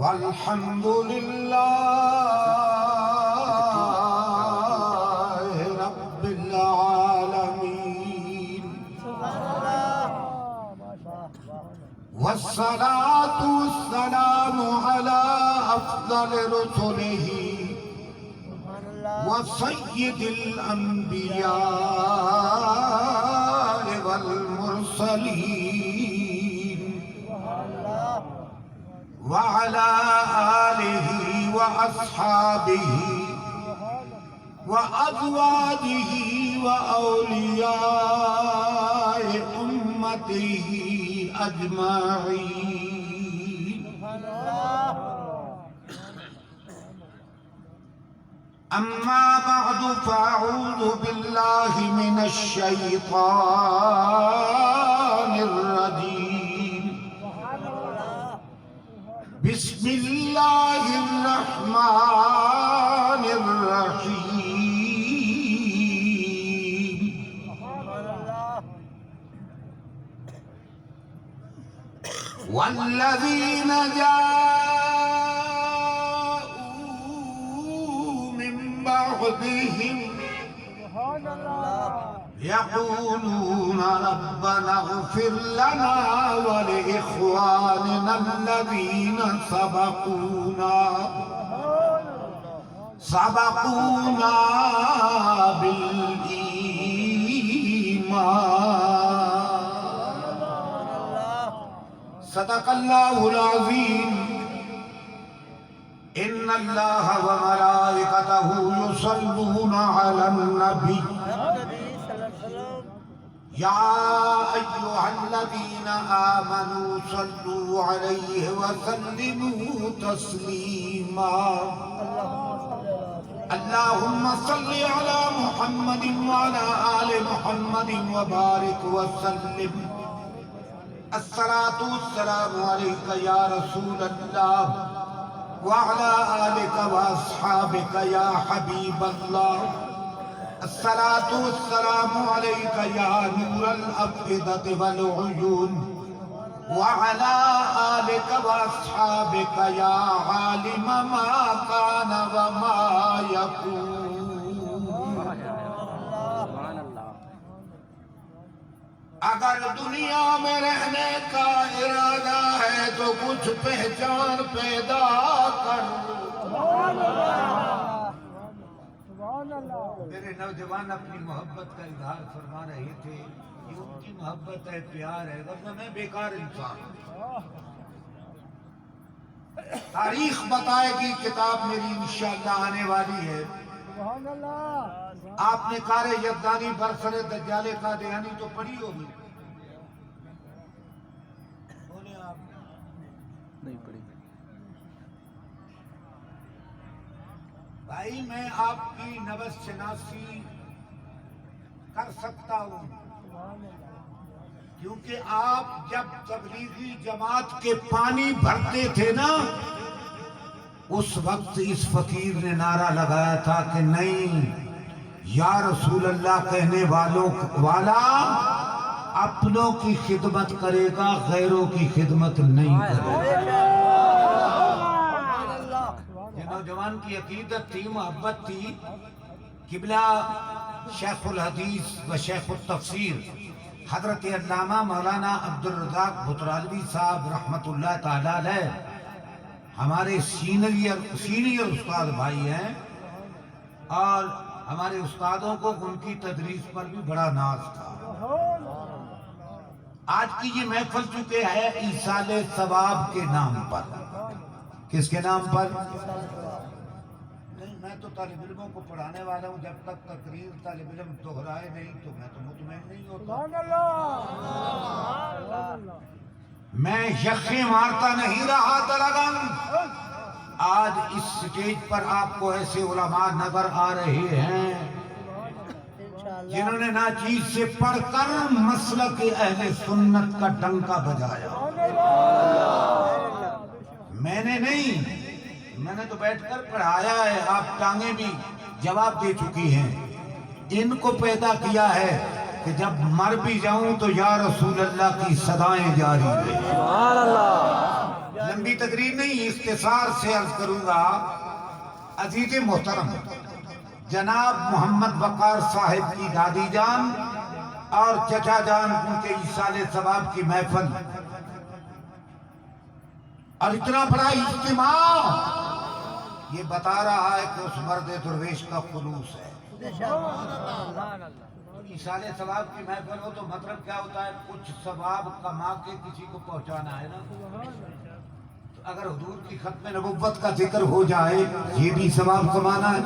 والحمد لله رب العالمين والصلاة والسلام على أفضل رسله وسيد الأنبياء والمرسلين وعلى آله وأصحابه وأزواجه وأولياء أمته أجمعين. أما بعد فأعوذ بالله من الشيطان الرجيم. بسم الله الرحمن الرحيم. والذين جاءوا من بعدهم يقولون ربنا اغفر لنا ولإخواننا الذين سبقونا بالإيمان. صدق الله العظيم. إن الله وملائكته يصلون على النبي يا أيها الذين آمنوا صلوا عليه وسلموا تسليما. اللهم صل على محمد وعلى آل محمد وبارك وسلم. الصلاة والسلام عليك يا رسول الله وعلى آلك وأصحابك يا حبيب الله. الصلاة والسلام عليك يا نور الأفئدة والعيون وعلى آلك وأصحابك يا عالم ما كان وما يكون. اگر دنیا میں رہنے کا ارادہ ہے تو کچھ پہچان پیدا کر. میرے نوجوان اپنی محبت کا اظہار فرما رہے تھے. یہ ان کی محبت ہے، پیار ہے، ورنہ میں بیکار انسان. تاریخ بتائے گی، کتاب میری انشاءاللہ آنے والی ہے. آپ نے کار یزدانی برسر دجال قادیانی تو پڑھی ہوگی. نہیں پڑھی. بھائی میں آپ کی نبض شناسی کر سکتا ہوں، کیونکہ آپ جب تبلیغی جماعت کے پانی بھرتے تھے نا، اس وقت اس فقیر نے نعرہ لگایا تھا کہ نہیں، یا رسول اللہ کہنے والا اپنوں کی خدمت کرے گا، غیروں کی خدمت نہیں کرے گا. یہ نوجوان کی عقیدت تھی، محبت تھی. قبلہ شیخ الحدیث و شیخ التفسیر حضرت علامہ مولانا عبدالرزاق بطرالوی صاحب رحمت اللہ تعالی علیہ ہمارے سینئر استاد بھائی ہیں، اور ہمارے استادوں کو ان کی تدریس پر بھی بڑا ناز تھا. آج کی یہ محفل چکے ہے ایصال ثواب کے نام پر. کس کے نام پر؟ نہیں، میں تو طالب علموں کو پڑھانے والا ہوں. جب تک تقریر طالب علم دہرائے نہیں تو میں تو مطمئن نہیں ہوتا. میں یخیں مارتا نہیں رہا درگن. آج اس سٹیج پر آپ کو ایسے علماء نظر آ رہے ہیں جنہوں نے ناچیز سے پڑھ کر مسلک اہل سنت کا ڈنکا بجایا. میں نے نہیں، میں نے تو بیٹھ کر پڑھایا ہے. آپ ٹانگیں بھی جواب دے چکی ہیں. ان کو پیدا کیا ہے کہ جب مر بھی جاؤں تو یا رسول اللہ کی صدائیں جاری رہیں. لمبی تقریر نہیں، اختصار سے عرض کروں گا۔ عزیز محترم جناب محمد وقار صاحب کی دادی جان اور چچا جان ان کے ایصال ثواب کی محفل اور اتنا بڑا اجتماع، یہ بتا رہا ہے کہ اس مرد درویش کا خلوص ہے۔ ایصال ثواب کی محفل ہو تو مطلب کیا ہوتا ہے؟ کچھ ثواب کما کے کسی کو پہنچانا ہے نا۔ تو اگر حضور کی ختم نبوت کا ذکر ہو جائے یہ بھی ثواب کمانا ہے،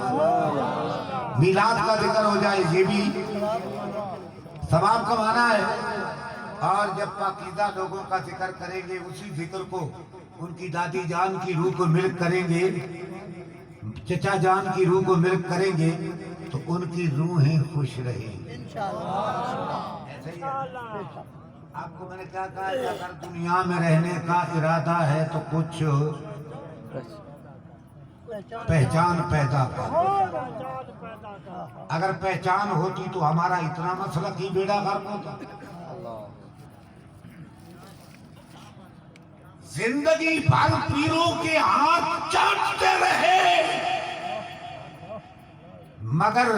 میلاد کا ذکر ہو جائے یہ بھی ثواب کمانا ہے۔ اور جب پاکیزہ لوگوں کا ذکر کریں گے، اسی ذکر کو ان کی دادی جان کی روح کو ملک کریں گے، چچا جان کی روح کو ملک کریں گے تو ان کی روحیں خوش رہیں گی۔ ایسے ہی آپ کو میں نے کیا کہا کہ اگر دنیا میں رہنے کا ارادہ ہے تو کچھ پہچان پیدا کر۔ اگر پہچان ہوتی تو ہمارا اتنا مسئلہ کی بیڑا غرق ہوتا۔ زندگی بھر پیروں کے ہاتھ چاٹتے رہے مگر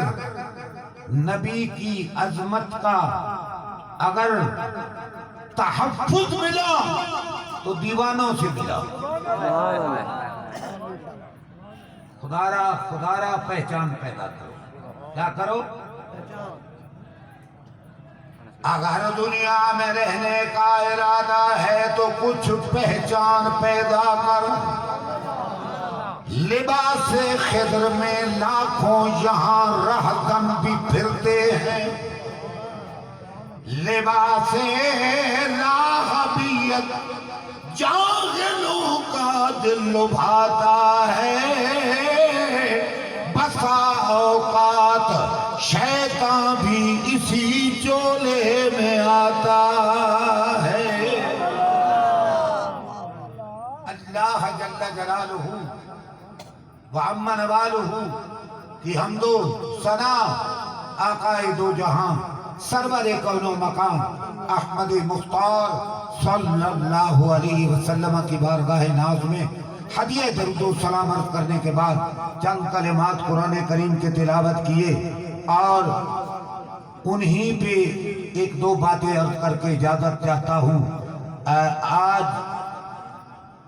نبی کی عظمت کا اگر تحفظ ملا تو دیوانوں سے ملا۔ خدا را پہچان پیدا کرو۔ کیا کرو؟ اگر دنیا میں رہنے کا ارادہ ہے تو کچھ پہچان پیدا کر۔ لباس خضر میں لاکھوں یہاں رہزن بھی پھرتے ہیں، لباس راہبیت جاہلوں کا دل لبھاتا ہے۔ بسا اوقات شیطان بھی اسی چولے میں آتا ہے۔ اللہ جل جلالہ وعم نوالہ کی حمد و ثنا آقائے دو جہاں سرور کون و مقام احمد مختار صلی اللہ علیہ وسلم کی بارگاہ ناز میں ہدیہ درود و سلام عرض کرنے کے بعد چند کلمات قرآن کریم کے تلاوت کیے اور انہی پہ ایک دو باتیں عرض کر کے اجازت چاہتا ہوں۔ آج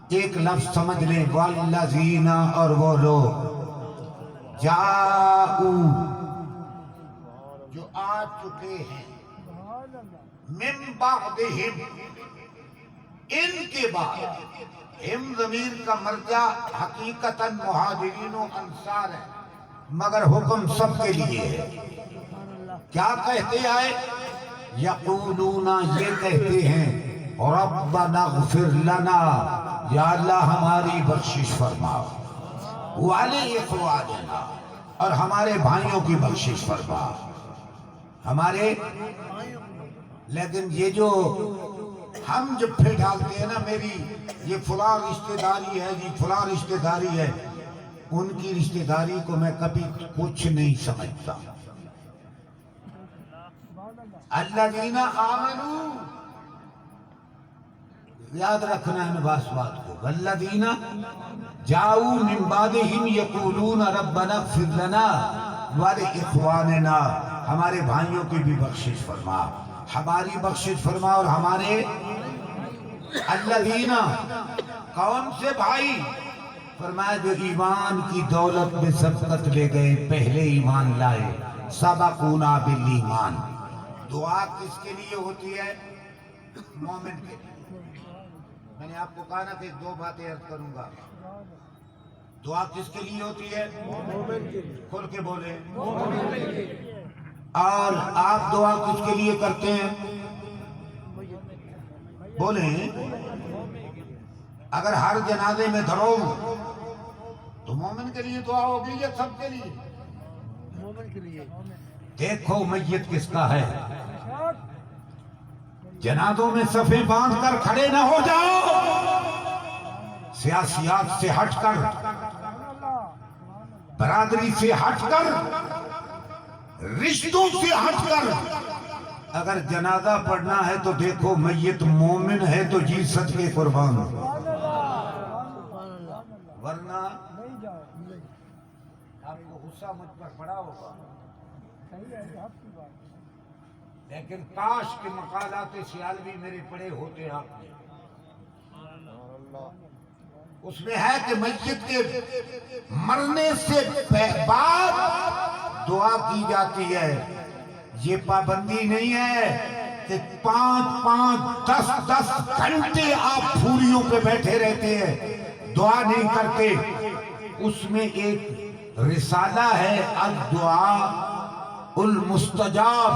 ایک لفظ سمجھ لیں، والذین، اور وہ لوگ جاؤ جو آ چکے ہیں، من بعدہم، ان کے بعد، ہم ضمیر کا مرجع حقیقتاً مہاجرین و انصار ہے مگر حکم سب کے لیے ہے۔ کیا کہتے آئے؟ یقولون، یہ کہتے ہیں، ربنا اغفر لنا، یا اللہ ہماری بخشش فرما، وعلی اخواننا، اور ہمارے بھائیوں کی بخشش فرما، ہمارے۔ لیکن یہ جو ہم جب پھر ڈالتے ہیں نا، میری یہ فلاں رشتہ داری ہے جی، فلاں رشتہ داری ہے، ان کی رشتہ داری کو میں کبھی کچھ نہیں سمجھتا۔ الذین آمنوا، یاد رکھنا ہے بات کو، والذین جاؤ من بعدہم یقولون ربنا اغفر لنا ولاخواننا، ہمارے بھائیوں کی بھی بخشش فرما، ہماری بخشش فرما اور ہمارے۔ الذین، کون سے بھائی؟ فرمایا جو ایمان کی دولت میں سبقت لے گئے، پہلے ایمان لائے، سبقونا بالایمان۔ دعا کس کے لیے ہوتی ہے؟ مومن کے لیے۔ میں نے آپ کو کہا نا کہ دو باتیں عرض کروں گا۔ دعا کس کے لیے ہوتی ہے؟ مومن کے لیے۔ کھول کے بولے۔ اور آپ دعا کس کے لیے کرتے ہیں؟ بولیں۔ اگر ہر جنازے میں دھڑو تو مومن کے لیے دعا ہوگی یا سب کے لیے؟ مومن کے لیے۔ دیکھو میت کس کا ہے، جنازوں میں صفیں باندھ کر کھڑے نہ ہو جاؤ، سیاسیات سے ہٹ کر، برادری سے ہٹ کر، رشتوں سے ہٹ کر اگر جنازہ پڑھنا ہے تو دیکھو میت مومن ہے تو جی سچ کے قربان۔ غصہ مجھ پر پڑا ہوگا، لیکن کاش کے مقالات سیالوی میرے پڑے ہوتے آپ نے۔ اس میں ہے کہ میت کے مرنے سے بعد دعا کی جاتی ہے، یہ پابندی نہیں ہے کہ 5-10 گھنٹے آپ پھولیوں پہ بیٹھے رہتے ہیں دعا نہیں کرتے۔ اس میں ایک رسالہ ہے الدعاء المستجاب،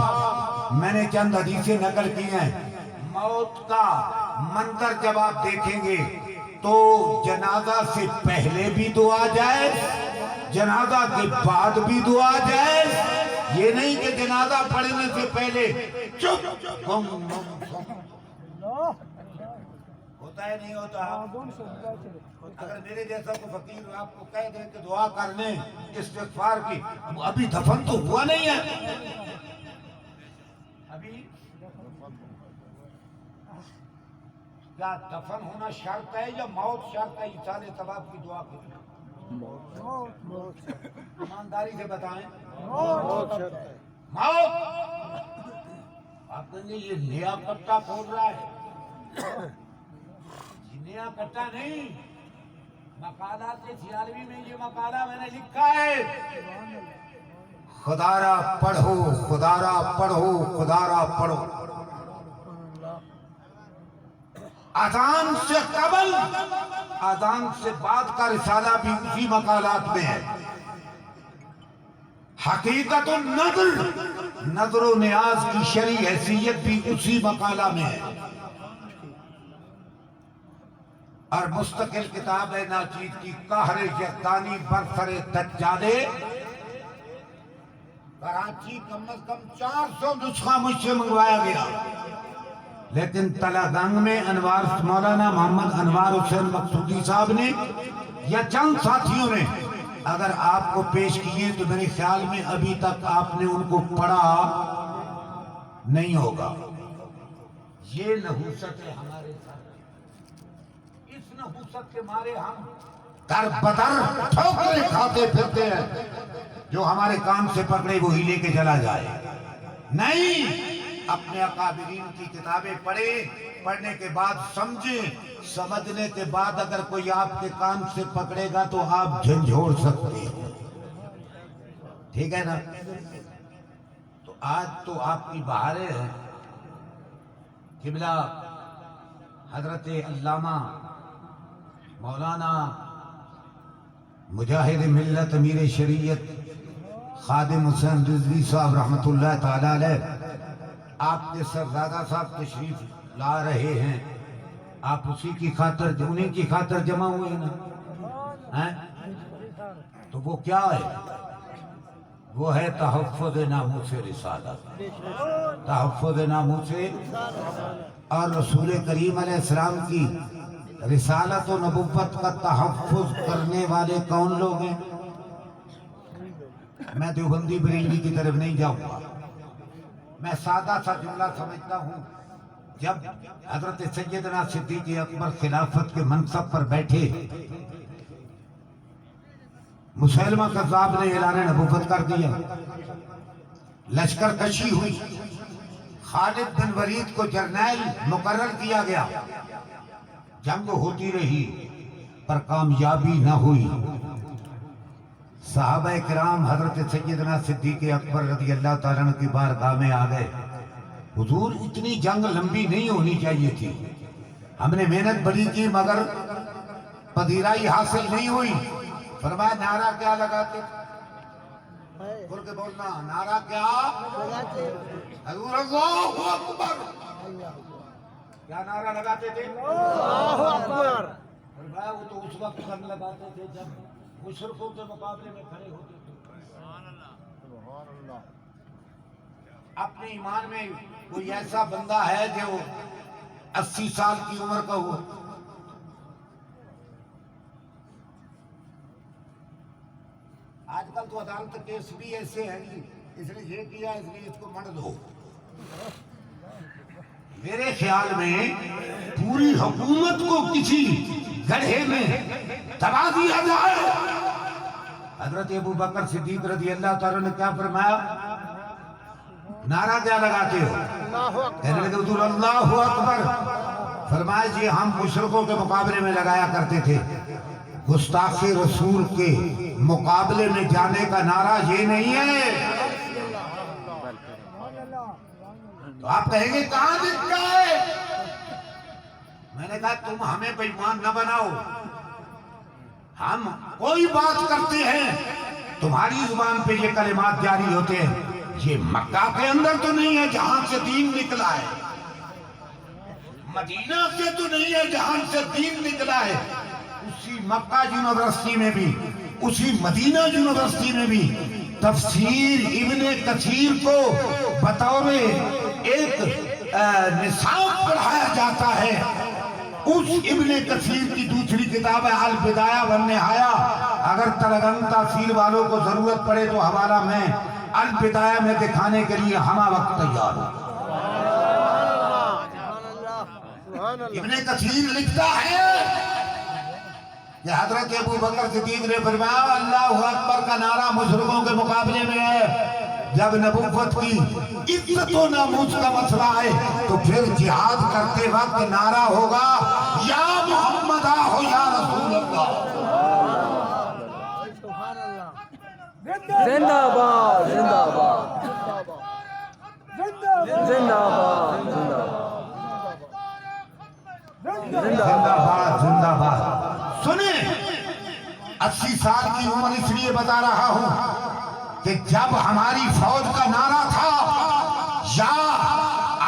میں نے چند حدیثیں نقل کی ہیں۔ موت کا منظر جب آپ دیکھیں گے تو جنازہ سے پہلے بھی دعا جائز، جنازہ کے بعد بھی دعا جائز، یہ نہیں کہ جنازہ پڑھنے سے پہلے چپ ہوتا ہے نہیں ہوتا۔ اگر میرے جیسا کوئی فقیر آپ کو کہہ دے کہ دعا کر لیں استغفار کی، ابھی دفن تو ہوا نہیں ہے، ابھی کیا دفن ہونا شرط ہے یا موت شرط ہے ایصال ثواب کی دعا کے لیے؟ ایمانداری سے بتائیں، موت۔ آپ کہیں گے یہ نیا کٹا کھول رہا ہے، یہ نیا کٹا نہیں، مقالات سیالوی میں یہ مقالہ میں نے لکھا ہے۔ خدارا پڑھو، خدارا پڑھو، خدارا پڑھو۔ اذان سے قبل اذان سے بعد کا رسالہ بھی اسی مقالات میں ہے۔ حقیقت النظر، نظر و نیاز کی شرعی حیثیت بھی اسی مقالہ میں ہے، اور مستقل کتاب ہے ناچیز کی قہر یزدانی برسر دجالے، کراچی کم از کم 400 نسخہ مجھ سے منگوایا گیا، لیکن تلا گنگ میں مولانا محمد انوار حسین مقصودی صاحب نے یا چند ساتھیوں نے اگر آپ کو پیش کیے تو میرے خیال میں ابھی تک آپ نے ان کو پڑھا نہیں ہوگا۔ یہ نحوست ہے ہمارے ساتھ، اس نحوست کے مارے ہم در بدر ٹھوکریں کھاتے پھرتے ہیں، جو ہمارے کام سے پکڑے وہی لے کے چلا جائے۔ نہیں، اپنے اکابرین کی کتابیں پڑھیں، پڑھنے کے بعد سمجھیں، سمجھنے کے بعد اگر کوئی آپ کے کام سے پکڑے گا تو آپ جھنجھوڑ سکتے ہیں، ٹھیک ہے نا؟ تو آج تو آپ کی بہاریں ہیں۔ قبلہ حضرت علامہ مولانا مجاہد ملت امیر شریعت خادم حسین رضوی صاحب رحمۃ اللہ تعالی علیہ آپ کے صاحبزادہ صاحب تشریف لا رہے ہیں، آپ اسی کی خاطر انہیں کی خاطر جمع ہوئے نا، تو وہ کیا ہے؟ وہ ہے تحفظ ناموس رسالت، تحفظ ناموس، اور رسول کریم علیہ السلام کی رسالت و نبوت کا تحفظ کرنے والے کون لوگ ہیں؟ میں دیوبندی بریلوی کی طرف نہیں جاؤں گا، میں سادہ سا جملہ سمجھتا ہوں۔ جب حضرت سیدنا صدیق اکبر خلافت کے منصب پر بیٹھے، مسیلمہ کذاب نے اعلان نبوت کر دیا، لشکر کشی ہوئی، خالد بن ولید کو جرنیل مقرر کیا گیا، جنگ ہوتی رہی پر کامیابی نہ ہوئی۔ صحابہ کرام حضرت سیدنا صدیق اکبر رضی اللہ تعالیٰ عنہ کی بارگاہ میں آ گئے، حضور اتنی جنگ لمبی نہیں ہونی چاہیے تھی، ہم نے محنت بڑی کی مگر پذیرائی حاصل نہیں ہوئی۔ فرمایا نعرہ کیا لگاتے؟ بول کے بولنا، نعرہ کیا؟ حضور اللہ اکبر، کیا نعرہ لگاتے تھے؟ اللہ اکبر۔ فرمایا وہ تو اس وقت کم لگاتے تھے جب مشرکوں کے مقابلے میں کھڑے ہوتے تھے۔ اپنے ایمان میں کوئی ایسا بندہ ہے جو 80 سال کی عمر کا ہو؟ آج کل تو عدالت کیس بھی ایسے ہیں، اس نے یہ کیا اس لیے اس کو مر دو۔ میرے خیال میں پوری حکومت کو کسی گڑھے میں دبا دیا جائے، حضرت ابو بکر صدیق رضی اللہ تعالیٰ نے کیا فرمایا؟ نعرہ کیا لگاتے ہو؟ کہنے لگے حضور اللہ اکبر. فرمایا جی ہم مشرکوں کے مقابلے میں لگایا کرتے تھے، گستاخ رسول کے مقابلے میں جانے کا نعرہ یہ نہیں ہے. تو آپ کہیں گے کہاں دکھتا ہے؟ میں نے کہا تم ہمیں بے ایمان نہ بناؤ. ہم کوئی بات کرتے ہیں تمہاری زبان پہ یہ کلمات جاری ہوتے ہیں. یہ مکہ کے اندر تو نہیں ہے جہاں سے دین نکلا ہے، مدینہ سے تو نہیں ہے جہاں سے دین نکلا ہے. اسی مکہ یونیورسٹی میں بھی، اسی مدینہ یونیورسٹی میں بھی تفسیر ابن کثیر کو بطور ایک نصاب پڑھایا جاتا ہے. اس ابن کثیر کی دوسری کتاب ہے البدایہ والنہایہ. اگر تلگن تاثیر والوں کو ضرورت پڑے تو حوالہ میں البدایہ میں دکھانے کے لیے ہمہ وقت تیار ہوں. ابن کثیر لکھتا ہے کہ حضرت ابو بکر صدیق نے فرمایا اللہ اکبر کا نعرہ مشرکوں کے مقابلے میں ہے. جب نبوت کی عزت و ناموس کا مسئلہ ہے تو پھر جہاد کرتے وقت نعرہ ہوگا یا محمد آہو یا رسول اللہ. زندہ باد زندہ باد زندہ باد زندہ باد زندہ باد. سنیں 80 سال کی عمر اس لیے بتا رہا ہوں کہ جب ہماری فوج کا نعرہ تھا یا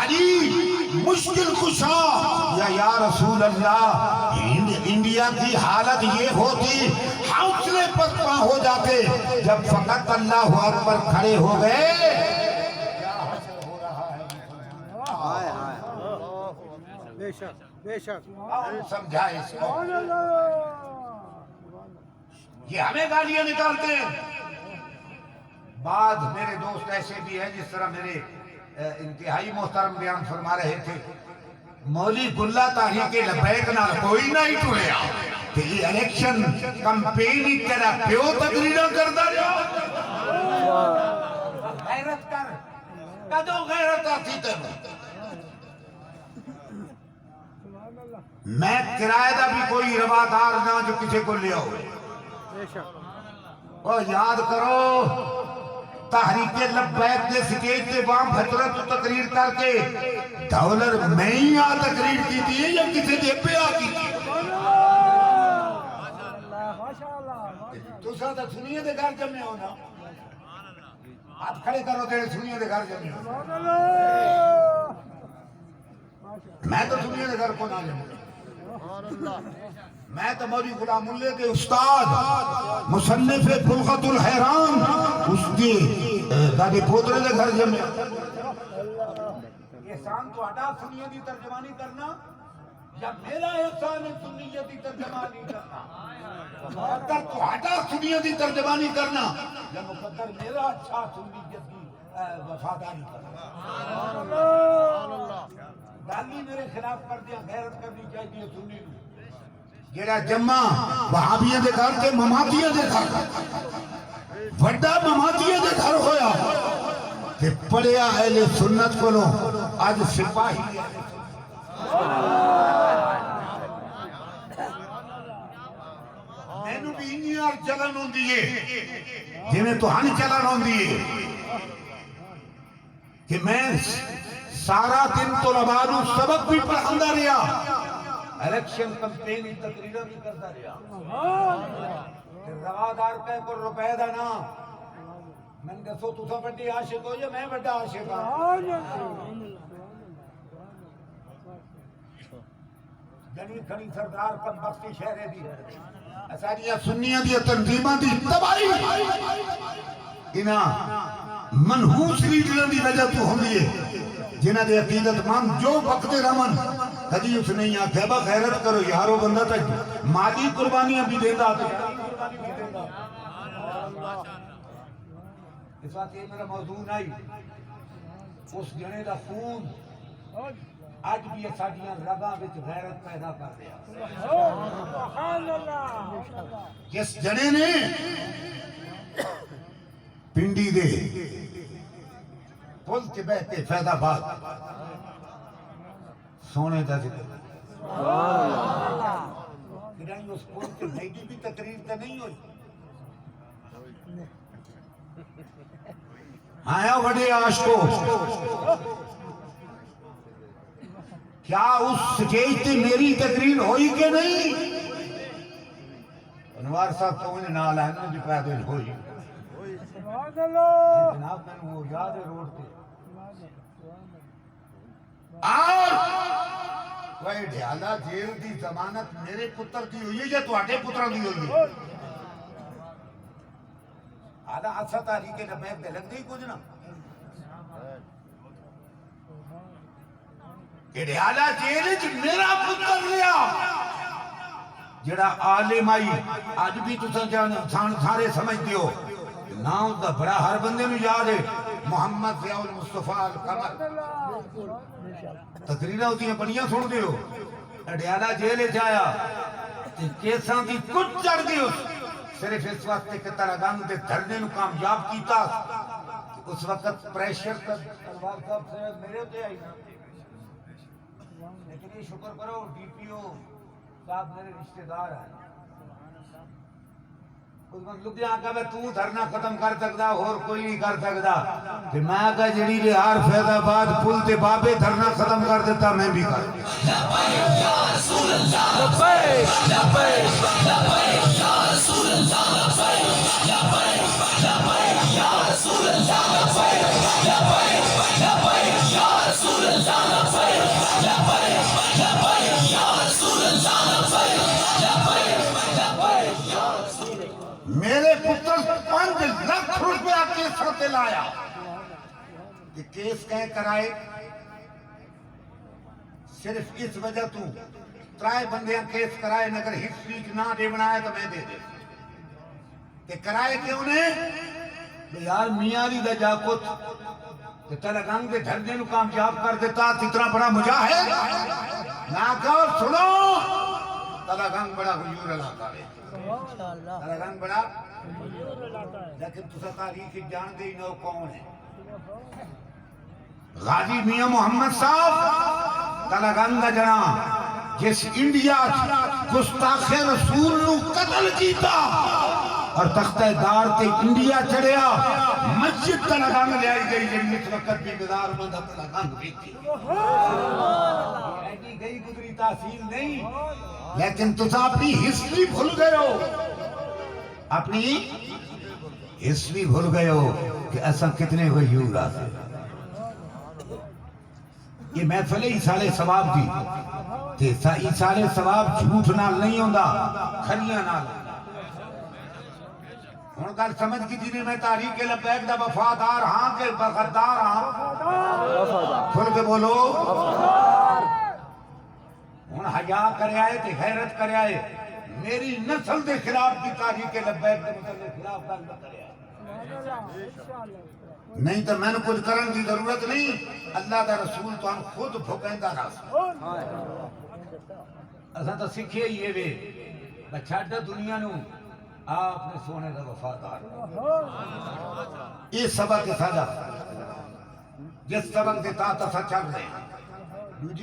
علی مشکل کشا یا رسول اللہ، انڈیا کی حالت یہ ہوتی حوصلے پسپا ہو جاتے. جب فقط اللہ اکبر کھڑے ہو گئے بے شک سمجھائے اس کو. یہ ہمیں گالیاں نکالتے ہیں. بعد میرے دوست ایسے بھی ہیں جس طرح میرے انتہائی محترم بیان فرما رہے تھے مولی گلہ تحریک لبیک نہ کوئی نہ ہی ٹریا کہ یہ الیکشن کمپین ہی تیرا پیو تقریرہ کرتا رہا. غیرت کر کدو غیرت آتی تیرو. میں کرایہ دا بھی کوئی روادار نہ جو کسی کو لیا ہو. اور یاد کرو تحریک لبیک نے سٹیج پہ وہاں بھترت تقریر کر کے ڈالر میں ہی آ تقریر کی تھی یا کسی دے پہ آ کی تھی. تو ساتھ سنیے دے گھر جمعے ہونا آپ کھڑے کرو تیرے سنیے دے گھر جمعے ہونا. میں تو سنیے دے گھر کو نہ جمعے. میں تو مولی غلام اللہ کے استاد مصنف بلغت الحیران اس کے دادے پوترے دے گھر جمعے. احسان تو ہٹا سنیتی ترجمانی کرنا یا میرا احسان ہے سنیتی ترجمانی کرنا. مقدر تو ہٹا سنیتی ترجمانی کرنا یا مقدر میرا اچھا سنیتی وفاداری کرنا. گالی میرے خلاف کر دیا غیرت کرنی چاہیے سنی کو. جیڑا جمع وہابیاں دے گھر تے مماتیاں دے گھر وڈا مماتیاں دے گھر ہویا کہ پڑھیا اہل سنت کو لو آج سپاہی. میں نو بھی انہی اور چلن ہوں دیئے جنہیں تو ہن چلن ہوں دیئے کہ میں سارا دن تو لبانو سبق بھی پڑھاندہ رہا الیکشن کمپین ہی تقریرہ بھی کرتا رہا. روادار کہے کو روپے دا نا میں نے کہا تو بڑی عاشق ہو یا میں بڑا عاشق ہوں. جنی کھڑی سردار کم بختی شہرے دی اساریہ سنیہ دی تنظیمہ دی تباہی انہاں منحوس لیڈروں دی وجہ تو ہم لیے جنہ دے عقیدت مند جو وقت رمن کدی اس نے یہاں کہبا غیرت کرو یارو بندہ تک مالی قربانیاں بھی دیتا آتے. اس وقت یہ میرا موضوع نہیں اس جنے دا خون آج بھی ساڑیاں رگاں وچ غیرت پیدا کر دیا. جس جنے نے پنڈی دے پل کے بہتے فیض آباد سونے دا ذکر کہ اس پل کے میڈی بھی تقریر تو نہیں ہوئی آیا بڑے عاشقوں کیا اس سٹیج تے میری تقریر ہوئی کہ نہیں انوار صاحب تو انہیں نال ہے نا جو پیدل ہوئی جناب میں نے وہ یاد ہے روڈ پہ اور کوئی ڈھیالا جیل دی ضمانت میرے پتر دی ہوئی ہے یا تواڈے پتراں دی ہوئی ہے آدھا حادثہ تاریخ کے لبیک دے لگ گئی کچھ نا کہ ڈھیالا جیل وچ میرا پتر لیا جڑا عالم آئی اج بھی تساں سارے سمجھتے ہو نام دا بڑا ہر بندے نو یاد ہے محمد ضیاء المصطفیٰ القمر تقریراں ہوندیاں بڑیاں سن دے ہو ڈھیالا جیل وچ آیا تے کیساں دی کچھ چڑھ گئی صرف اس وقت کہ تلگنگ دے دھرنے نو کامیاب کیتا اس وقت پریشر تک تلوار صاحب سے میرے ہوتے آئی لیکن یہ شکر کرو ڈی پی او صاحب میرے رشتہ دار ہیں اس وقت لک جہاں کہا تو دھرنا ختم کر سکتا اور کوئی نہیں کر سکتا کہ میں کہا جڑی لہار فیض آباد پل تے بابے دھرنا ختم کر دیتا میں بھی کر لبیک یا رسول اللہ لبیک لبیک لبیک یا رسول اللہ لبیک لبیک یا رسول اللہ لبیک لبیک لبیک یا رسول اللہ لبیک لبیک لبیک یا رسول اللہ لبیک لبیک لبیک یا رسول اللہ میرے پتر 5 لاکھ روپیہ کیس ہوتے لایا کہ کیس کہیں کرائے صرف اس وجہ تو ترائے بندیاں کیس کرائے نگر ہسٹری نہ دے بنائے تو میں دے دے کہ کرائے کہ انہیں یار میاں علی دا جاکت کہ تلگنگ دے دھرنے نو کامیاب کر دیتا اتنا بڑا مجاہد نہ کہو سنو تلگنگ بڑا حضور علاقہ ہے تلگنگ بڑا لیکن تسا تاریخ جان دے ہی نو کون ہے غازی میاں محمد صاحب تلگنگ جنا جس انڈیا گستاخ رسول نو قتل کیتا اور تختہ دار تے انڈیا چڑھیا مسجد تلگنگ لے آئی گئی جن اس وقت بھی گزار بندہ تلگنگ بھی تھی ایسی گئی گزری تحصیل نہیں لیکن تسا اپنی ہسٹری بھول گئے ہو اپنی ہسٹری بھول گئے ہو کہ ایسا کتنے غیور آتے یہ محفل ایصال ثواب دی ایصال ثواب جھوٹ نال نہیں ہوندا کھریاں نال ہن گل سمجھ کی جی میں تاریخ لبیک دا وفادار ہاں کہ غدار ہاں کھل کے بولو ہن حیا کرے آئے تے غیرت کرے آئے میری نسل دے خلاف کی تاریخ لبیک دے مطلب خلاف گل نہ کرے آئے نہیں تو میں نے کچھ کرن کی ضرورت نہیں اللہ دا رسول تو ہم خود بھکیندہ راس اساں تو سکھے ہی ہے چھڈ دنیا نو آپ نے سونے دا وفادار یہ سبق ساجا جس سبق دے تا چل رہے ہیں